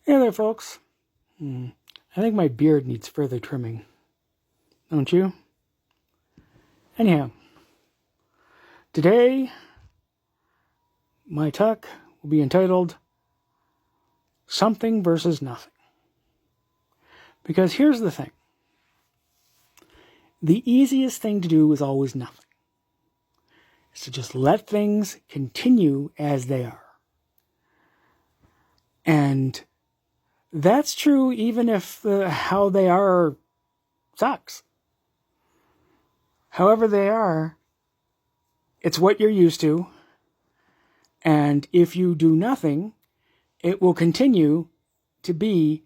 Hey there, folks. I think my beard needs further trimming. Don't you? Anyhow, today my talk will be entitled Something versus Nothing. Because here's the thing. The easiest thing to do is always nothing. It's to just let things continue as they are. And that's true even if how they are sucks. However they are, it's what you're used to. And if you do nothing, it will continue to be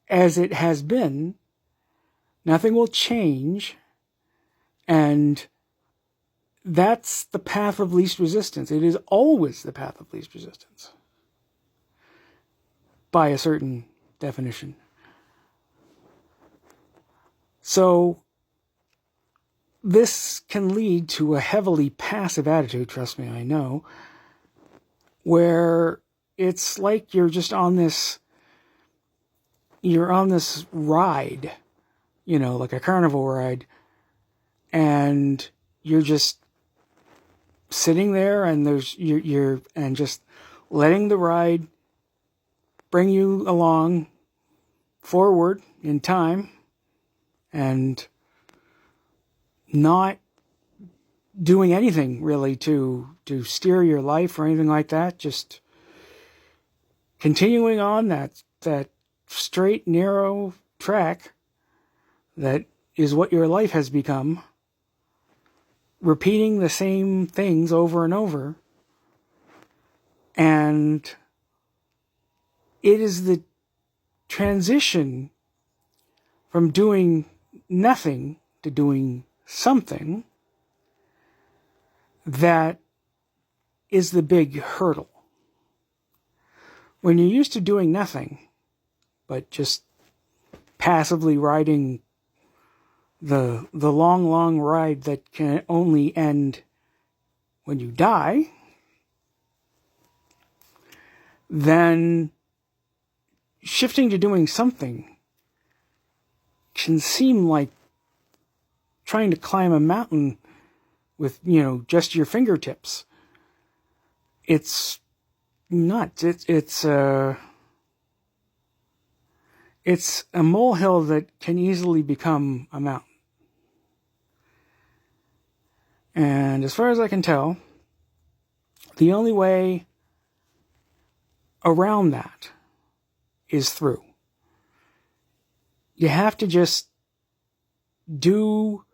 as it has been. Nothing will change. And that's the path of least resistance. It is always the path of least resistance, by a certain definition. So this can lead to a heavily passive attitude, trust me, I know, where it's like you're just on this ride, like a carnival ride, and you're just sitting there and you're just letting the ride bring you along forward in time and not doing anything really to steer your life or anything like that, just continuing on that straight, narrow track that is what your life has become, repeating the same things over and over. And it is the transition from doing nothing to doing something that is the big hurdle. When you're used to doing nothing, but just passively riding the long, long ride that can only end when you die, then shifting to doing something can seem like trying to climb a mountain with, just your fingertips. It's nuts. It's a molehill that can easily become a mountain. And as far as I can tell, the only way around that is through. You have to just do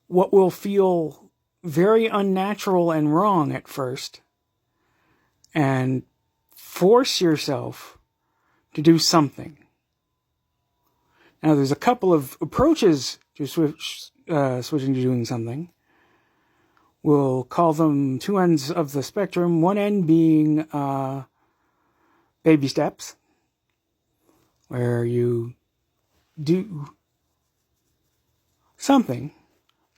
what will feel very unnatural and wrong at first, and force yourself to do something. Now, there's a couple of approaches to switching to doing something. We'll call them two ends of the spectrum. One end being baby steps, where you do something,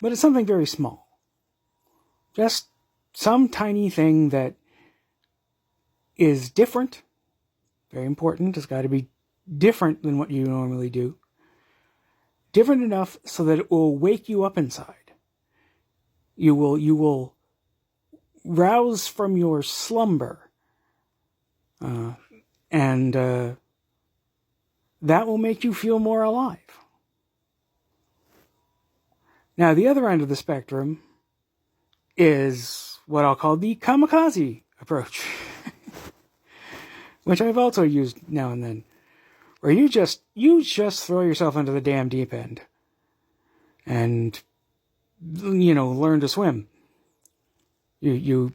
but it's something very small. Just some tiny thing that is different. Very important. It's got to be different than what you normally do. Different enough so that it will wake you up inside. You will rouse from your slumber. And that will make you feel more alive. Now, the other end of the spectrum is what I'll call the kamikaze approach, which I've also used now and then, where you just throw yourself into the damn deep end and, learn to swim. You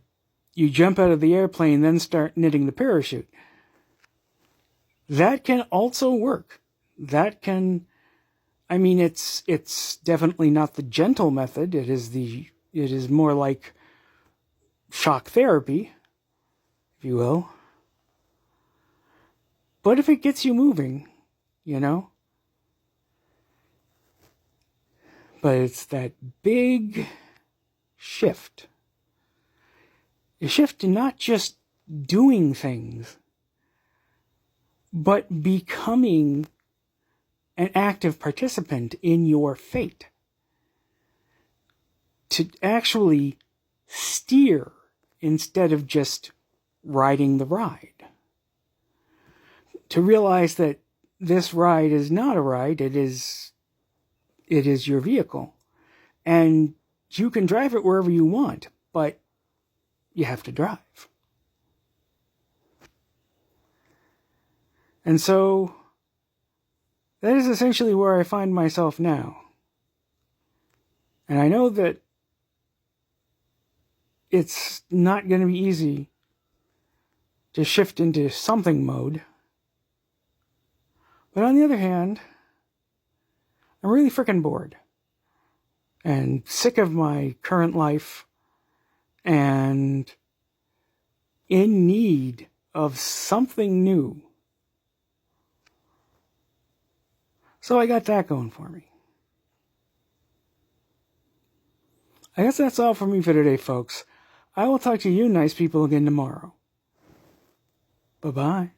jump out of the airplane, then start knitting the parachute. That can also work. It's definitely not the gentle method. It is more like shock therapy, if you will. But if it gets you moving, but it's that big shift. A shift to not just doing things, but becoming an active participant in your fate. To actually steer instead of just riding the ride. To realize that this ride is not a ride, it is your vehicle. And you can drive it wherever you want, but you have to drive. And so that is essentially where I find myself now. And I know that it's not going to be easy to shift into something mode. But on the other hand, I'm really freaking bored and sick of my current life and in need of something new. So I got that going for me. I guess that's all for me for today, folks. I will talk to you nice people again tomorrow. Bye-bye.